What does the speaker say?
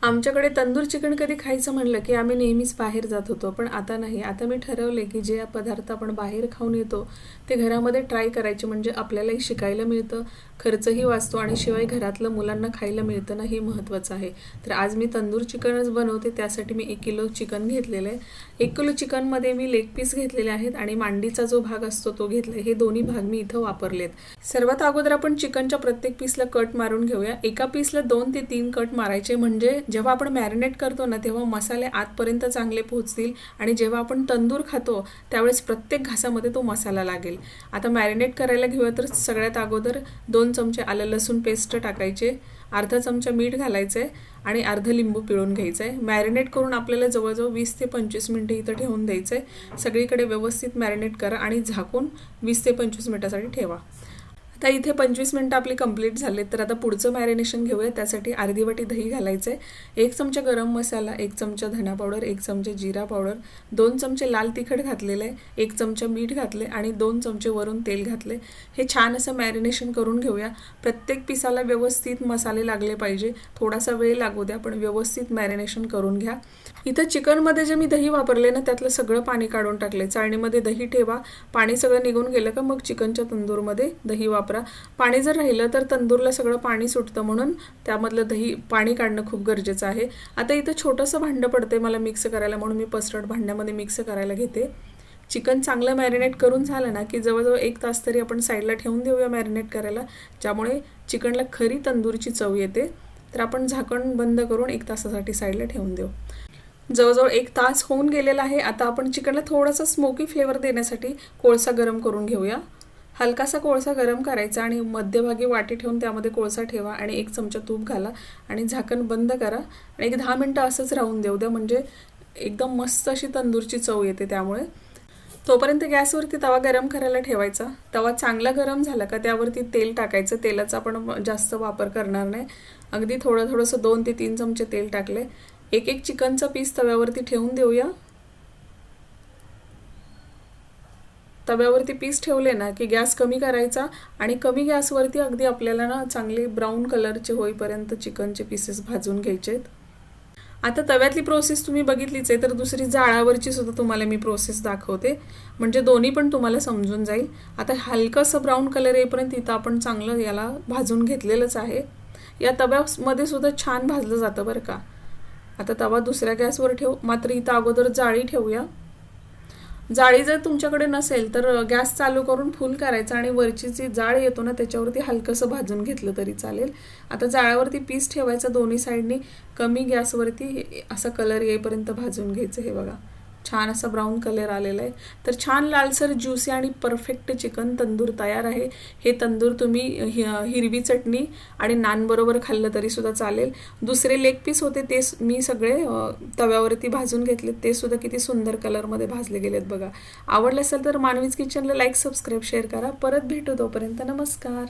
आमच्याकडे तंदूर चिकन कधी खायचं म्हणलं की आम्ही नेहमीच बाहेर जात होतो, पण आता नाही. आता मी ठरवले की जे पदार्थ आपण बाहेर खाऊन येतो ते घरामध्ये ट्राय करायचे, म्हणजे आपल्यालाही शिकायला मिळतं, खर्चही वाचतो आणि शिवाय घरातलं मुलांना खायला मिळतं ना, हे महत्त्वाचं आहे. तर आज मी तंदूर चिकनच बनवते. त्यासाठी मी 1 किलो चिकन घेतलेलं आहे. 1 किलो चिकनमध्ये मी लेग पीस घेतलेले आहेत आणि मांडीचा जो भाग असतो तो घेतला. हे दोन्ही भाग मी इथं वापरलेत. सर्वात अगोदर आपण चिकनच्या प्रत्येक पीसला कट मारून घेऊया. एका पीसला 2 ते 3 कट मारायचे, म्हणजे जेव्हा आपण मॅरिनेट करतो ना तेव्हा मसाले आतपर्यंत चांगले पोहोचतील आणि जेव्हा आपण तंदूर खातो त्यावेळेस प्रत्येक घासामध्ये तो मसाला लागेल. आता मॅरिनेट करायला घेऊया तर सगळ्यात अगोदर 2 चमचे आलं लसूण पेस्ट टाकायचे, अर्धा चमचा मीठ घालायचं आहे आणि अर्ध लिंबू पिळून घ्यायचं आहे. मॅरिनेट करून आपल्याला जवळजवळ 20 ते 25 मिनटं इथं ठेवून द्यायचं आहे. सगळीकडे व्यवस्थित मॅरिनेट करा आणि झाकून 20 ते 25 मिनटासाठी ठेवा. आता इथे 25 मिनटं आपली कंप्लीट झाले. तर आता पुढचं मॅरिनेशन घेऊया. त्यासाठी अर्धी वाटी दही घालायचं आहे, 1 चमचा गरम मसाला, 1 चमचा धना पावडर, 1 चमचा जिरा पावडर, 2 चमचे लाल तिखट घातलेलं आहे, 1 चमचा मीठ घातले आणि 2 चमचे वरून तेल घातले. हे छान असं मॅरिनेशन करून घेऊया. प्रत्येक पिसाला व्यवस्थित मसाले लागले पाहिजे. थोडासा वेळ लागू द्या, पण व्यवस्थित मॅरिनेशन करून घ्या. इथं चिकनमध्ये जे मी दही वापरले ना त्यातलं सगळं पाणी काढून टाकले. चाळणीमध्ये दही ठेवा. पाणी सगळं निघून गेलं का मग चिकनच्या तंदूरमध्ये दही वापरा. पाणी जर राहिलं तर तंदूरला सगळं पाणी सुटतं, म्हणून त्यामधलं दही पाणी काढणं खूप गरजेचं आहे. आता इथं छोटंसं भांडं पडते मला मिक्स करायला, म्हणून मी पसरट भांड्यामध्ये मिक्स करायला घेते. चिकन चांगलं मॅरिनेट करून झालं ना की जवळजवळ 1 तास तरी आपण साईडला ठेवून देऊया मॅरिनेट करायला, ज्यामुळे चिकनला खरी तंदूरची चव येते. तर आपण झाकण बंद करून 1 तासासाठी साईडला ठेवून देऊ. जवळजवळ 1 तास होऊन गेलेला आहे. आता आपण चिकनला थोडासा स्मोकी फ्लेवर देण्यासाठी कोळसा गरम करून घेऊया. हलकासा कोळसा गरम करायचा आणि मध्यभागी वाटी ठेवून त्यामध्ये कोळसा ठेवा आणि 1 चमचा तूप घाला आणि झाकण बंद करा आणि 10 मिनटं असंच राहून देऊ द्या, म्हणजे एकदम मस्त अशी तंदूरची चव येते. त्यामुळे तोपर्यंत गॅसवरती तवा गरम करायला ठेवायचा. तवा चांगला गरम झाला का त्यावरती तेल टाकायचं. तेलाचा आपण जास्त वापर करणार नाही, अगदी थोडंसं 2 ते 3 चमचे तेल टाकले. एक चिकनचा पीस तव्यावरती ठेवून देऊया. तव्यावरती पीस ठेवले ना की गॅस कमी करायचा आणि कमी गॅसवरती अगदी आपल्याला ना चांगले ब्राऊन कलरचे होईपर्यंत चिकनचे पीसेस भाजून घ्यायचे आहेत. आता तव्यातली प्रोसेस तुम्ही बघितलीच आहे, तर दुसरी जाळावरची सुद्धा तुम्हाला मी प्रोसेस दाखवते, म्हणजे दोन्ही पण तुम्हाला समजून जाईल. आता हलकंसं ब्राऊन कलर येईपर्यंत इथं आपण चांगलं याला भाजून घेतलेलंच आहे. या तव्यामध्ये सुद्धा छान भाजलं जातं बरं का. आता तवा दुसऱ्या गॅसवर ठेवू, मात्र इथं अगोदर जाळी ठेवूया. जाळी जर तुमच्याकडे नसेल तर गॅस चालू करून फुल करायचा आणि वरची जी जाळ येतो ना त्याच्यावरती हलकंसं भाजून घेतलं तरी चालेल. आता जाळावरती पीस ठेवायचा, दोन्ही साईडनी कमी गॅसवरती असा कलर येईपर्यंत भाजून घ्यायचं. हे बघा छान असा ब्राऊन कलर आलेला आहे. तर छान लालसर ज्युसी आणि परफेक्ट चिकन तंदूर तयार आहे. हे तंदूर तुम्ही हिरवी चटणी आणि नानबरोबर खाल्लं तरी सुद्धा चालेल. दुसरे लेग पीस होते ते मी सगळे तव्यावरती भाजून घेतले, ते सुद्धा किती सुंदर कलरमध्ये भाजले गेलेत बघा. आवडलं असेल तर मानवीज किचनला लाईक, सबस्क्राईब, शेअर करा. परत भेटू, तोपर्यंत नमस्कार.